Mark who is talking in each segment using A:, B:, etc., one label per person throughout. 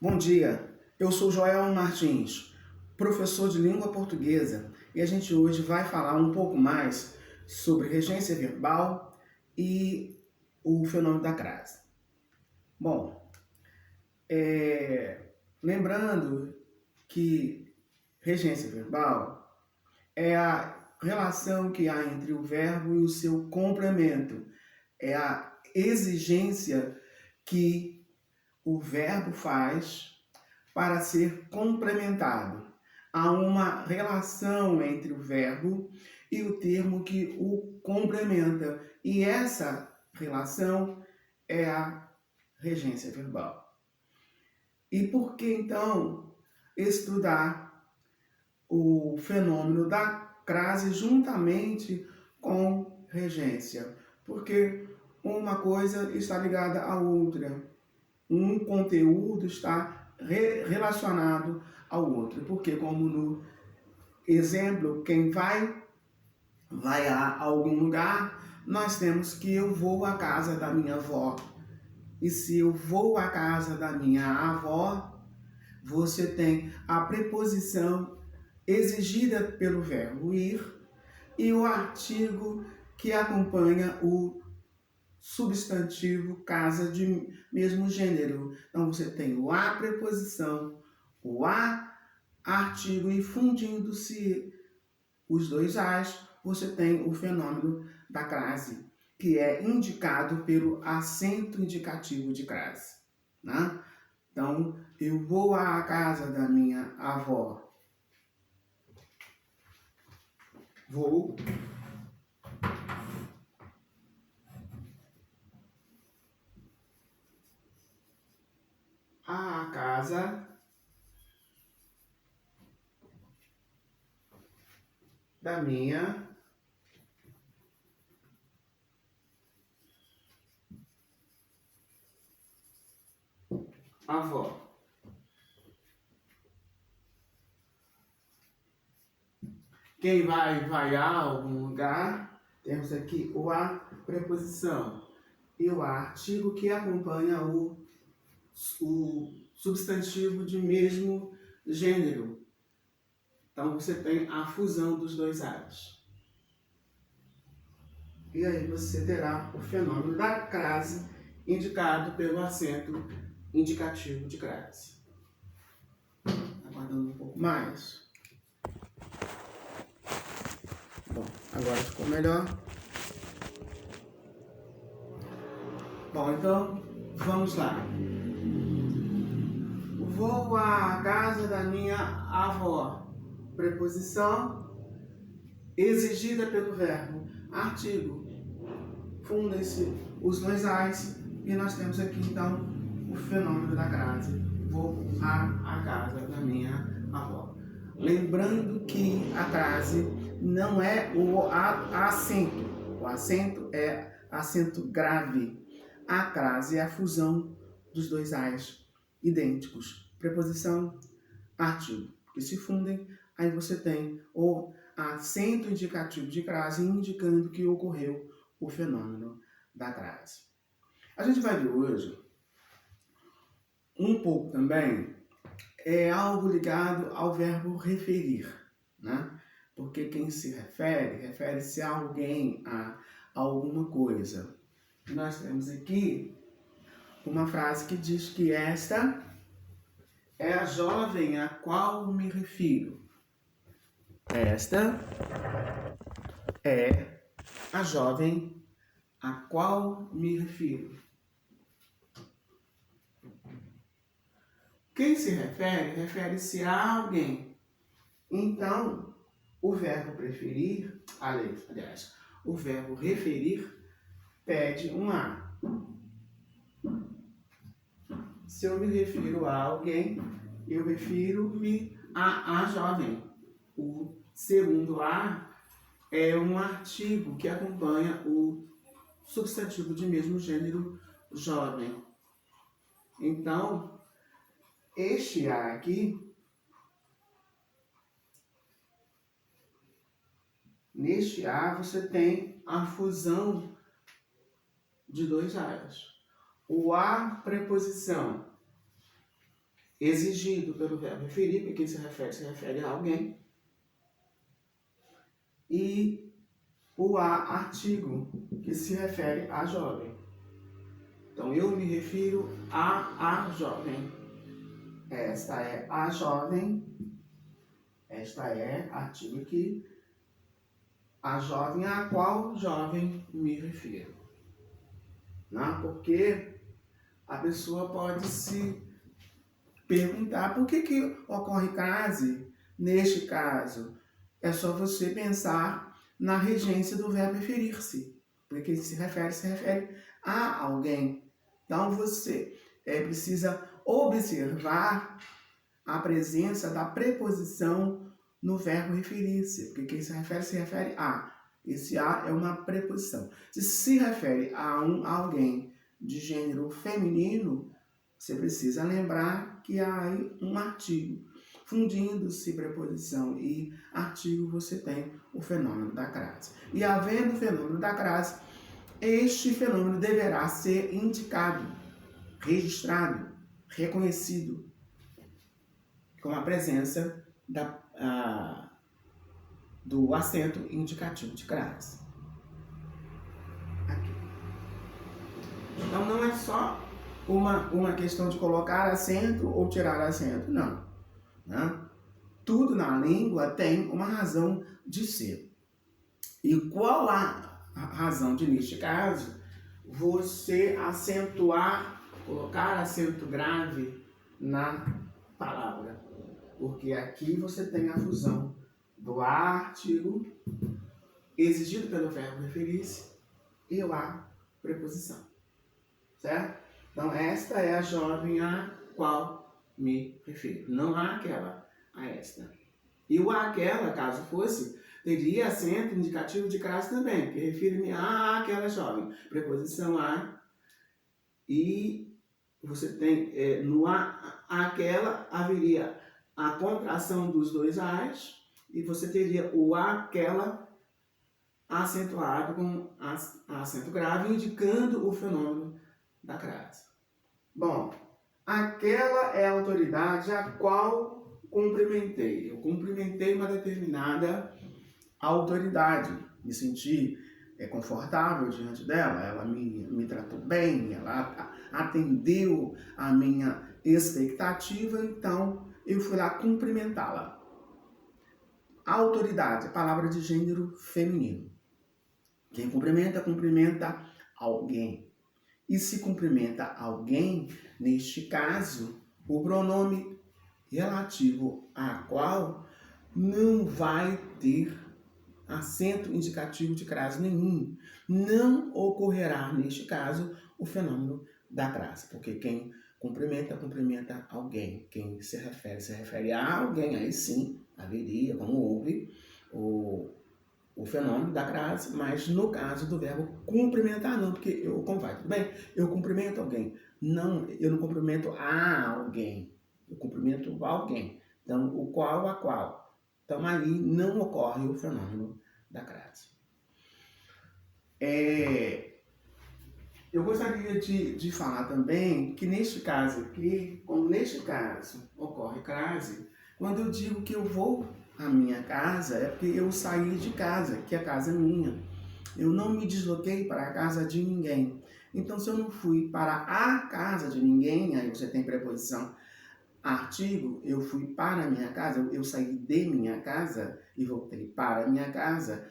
A: Bom dia, eu sou Joel Martins, professor de língua portuguesa, e a gente hoje vai falar um pouco mais sobre regência verbal e o fenômeno da crase. Bom, lembrando que regência verbal é a relação que há entre o verbo e o seu complemento, é a exigência que o verbo faz para ser complementado. Há uma relação entre o verbo e o termo que o complementa, e essa relação é a regência verbal. E por que então estudar o fenômeno da crase juntamente com regência? Porque uma coisa está ligada à outra. Um conteúdo está relacionado ao outro. Porque, como no exemplo, quem vai a algum lugar, nós temos que eu vou à casa da minha avó. E se eu vou à casa da minha avó, você tem a preposição exigida pelo verbo ir e o artigo que acompanha o substantivo casa de mesmo gênero. Então você tem o a preposição, o a artigo, e fundindo-se os dois as, você tem o fenômeno da crase, que é indicado pelo acento indicativo de crase, né? Então, eu vou à casa da minha avó. Vou à casa da minha avó. Quem vai a algum lugar, temos aqui o a preposição e o artigo que acompanha o substantivo de mesmo gênero. Então você tem a fusão dos dois as. E aí você terá o fenômeno da crase indicado pelo acento indicativo de crase. Aguardando um pouco mais. Bom, agora ficou melhor. Bom, então vamos lá. Vou à casa da minha avó. Preposição exigida pelo verbo. Artigo. Fundem-se os dois as e nós temos aqui então o fenômeno da crase. Vou à casa da minha avó. Lembrando que a crase não é o acento. O acento é acento grave. A crase é a fusão dos dois as idênticos. Preposição, artigo, que se fundem, aí você tem o acento indicativo de crase indicando que ocorreu o fenômeno da crase. A gente vai ver hoje um pouco também algo ligado ao verbo referir, né? Porque quem se refere-se a alguém, a alguma coisa. Nós temos aqui uma frase que diz que esta é a jovem a qual me refiro. Esta é a jovem a qual me refiro. Quem se refere-se a alguém. Então, o verbo preferir, aliás, o verbo referir pede um a. Se eu me refiro a alguém, eu refiro-me a jovem. O segundo a é um artigo que acompanha o substantivo de mesmo gênero jovem. Então, este a aqui, neste a você tem a fusão de dois as. O a preposição exigido pelo verbo referir, porque se refere a alguém. E o a artigo, que se refere a jovem. Então, eu me refiro a jovem. Esta é a jovem. Esta é artigo que a jovem a qual jovem me refiro. Não? Porque a pessoa pode se perguntar por que ocorre crase neste caso. É só você pensar na regência do verbo referir-se. Porque se refere a alguém. Então você precisa observar a presença da preposição no verbo referir-se. Porque quem se refere a. Esse a é uma preposição. Se refere a alguém de gênero feminino, você precisa lembrar que há aí um artigo. Fundindo-se preposição e artigo, você tem o fenômeno da crase. E havendo o fenômeno da crase, este fenômeno deverá ser indicado, registrado, reconhecido, com a presença do acento indicativo de crase. Aqui. Então não é só uma questão de colocar acento ou tirar acento, não. Né? Tudo na língua tem uma razão de ser. E qual a razão de, neste caso, você acentuar, colocar acento grave na palavra? Porque aqui você tem a fusão do artigo exigido pelo verbo referir-se e o a preposição. Certo? Então, esta é a jovem a qual me refiro. Não há aquela, a esta. E o aquela, caso fosse, teria acento indicativo de crase também, que refere-me a aquela jovem. Preposição a. E você tem, no aquela, haveria a contração dos dois as, e você teria o aquela acentuado com acento grave, indicando o fenômeno da crase. Bom, aquela é a autoridade a qual cumprimentei. Eu cumprimentei uma determinada autoridade. Me senti confortável diante dela. Ela me tratou bem, ela atendeu a minha expectativa, então eu fui lá cumprimentá-la. Autoridade, palavra de gênero feminino. Quem cumprimenta, cumprimenta alguém. E se cumprimenta alguém, neste caso, o pronome relativo a qual não vai ter acento indicativo de crase nenhum. Não ocorrerá, neste caso, o fenômeno da crase, porque quem cumprimenta, cumprimenta alguém. Quem se refere a alguém, aí sim, haveria, como houve, o fenômeno da crase, mas no caso do verbo cumprimentar não, porque eu, como vai, tudo bem? Eu cumprimento alguém. Não, eu não cumprimento a alguém. Eu cumprimento alguém. Então, o qual a qual. Então, aí não ocorre o fenômeno da crase. Eu gostaria de falar também que neste caso aqui, como neste caso ocorre crase, quando eu digo que eu vou à minha casa, é porque eu saí de casa, que a casa é minha. Eu não me desloquei para a casa de ninguém. Então, se eu não fui para a casa de ninguém, aí você tem preposição artigo, eu fui para a minha casa, eu saí de minha casa e voltei para a minha casa.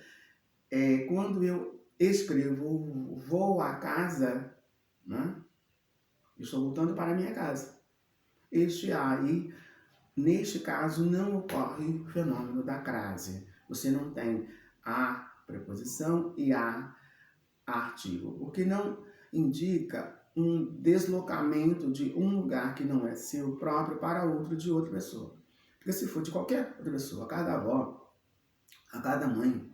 A: Quando eu escrevo vou à casa, né? Eu estou voltando para a minha casa. Este aí, neste caso, não ocorre o fenômeno da crase. Você não tem a preposição e a artigo, o que não indica um deslocamento de um lugar que não é seu próprio para outro de outra pessoa. Porque se for de qualquer outra pessoa, a cada avó, a cada mãe,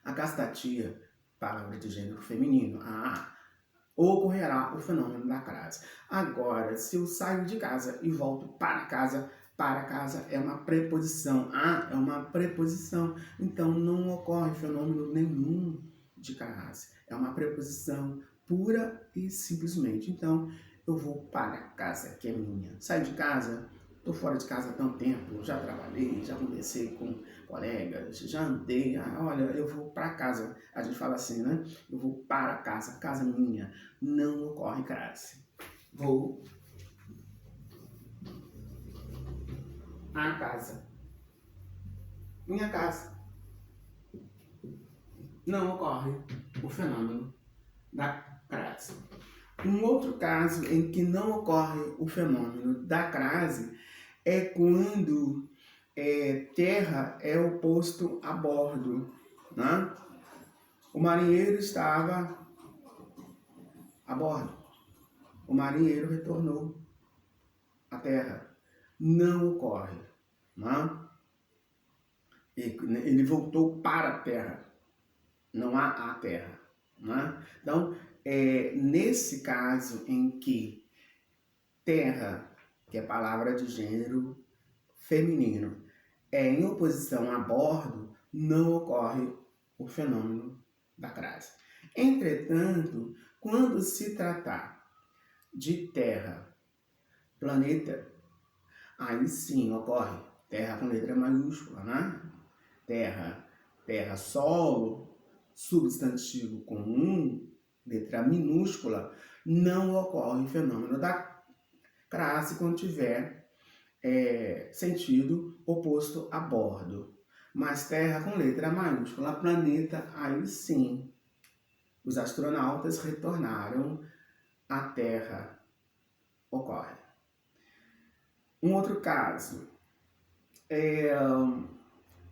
A: a cada tia, palavra de gênero feminino, ocorrerá o fenômeno da crase. Agora, se eu saio de casa e volto para casa é uma preposição. É uma preposição. Então, não ocorre fenômeno nenhum de crase. É uma preposição pura e simplesmente. Então, eu vou para a casa, que é minha. Saio de casa, estou fora de casa há tanto tempo, já trabalhei, já conversei com colegas, já andei, olha, eu vou para casa. A gente fala assim, né? Eu vou para casa, casa minha, não ocorre crase. Vou à casa, minha casa. Não ocorre o fenômeno da crase. Um outro caso em que não ocorre o fenômeno da crase é quando terra é oposto a bordo, né? O marinheiro estava a bordo, o marinheiro retornou à terra. Não ocorre, né? Ele voltou para a terra, não há a terra, né? Então, nesse caso em que terra, que é palavra de gênero feminino, em oposição a bordo, não ocorre o fenômeno da crase. Entretanto, quando se tratar de terra, planeta, aí sim ocorre terra com letra maiúscula, né? Terra, solo, substantivo comum, letra minúscula, não ocorre o fenômeno da crase quando tiver sentido oposto a bordo. Mas terra com letra maiúscula, planeta, aí sim. Os astronautas retornaram à Terra. Ocorre. Um outro caso é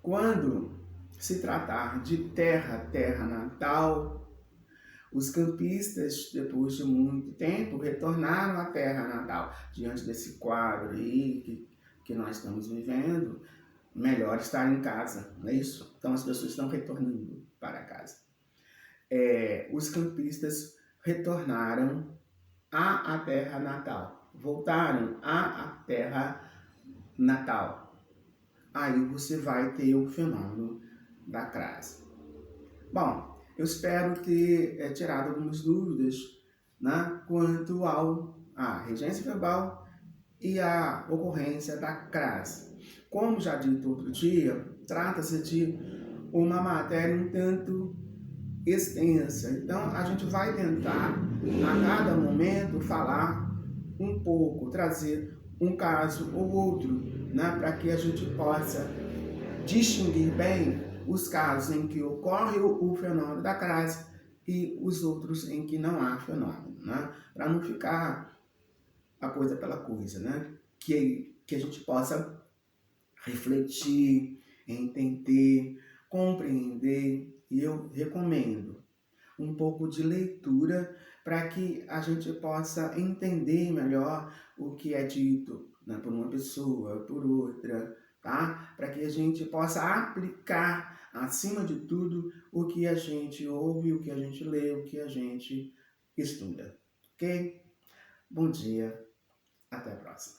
A: quando se tratar de terra natal, os campistas, depois de muito tempo, retornaram à terra natal. Diante desse quadro aí que nós estamos vivendo, melhor estar em casa, não é isso? Então as pessoas estão retornando para casa. Os campistas retornaram à terra natal, voltaram à terra natal. Aí você vai ter o fenômeno da crase. Bom, eu espero ter tirado algumas dúvidas, né, quanto à regência verbal e à ocorrência da crase. Como já dito outro dia, trata-se de uma matéria um tanto extensa. Então, a gente vai tentar, a cada momento, falar um pouco, trazer um caso ou outro, né, para que a gente possa distinguir bem os casos em que ocorre o fenômeno da crase e os outros em que não há fenômeno, né? Para não ficar a coisa pela coisa, né? Que a gente possa refletir, entender, compreender, e eu recomendo um pouco de leitura para que a gente possa entender melhor o que é dito, né, por uma pessoa, por outra, tá? Para que a gente possa aplicar, acima de tudo, o que a gente ouve, o que a gente lê, o que a gente estuda, ok? Bom dia, até a próxima.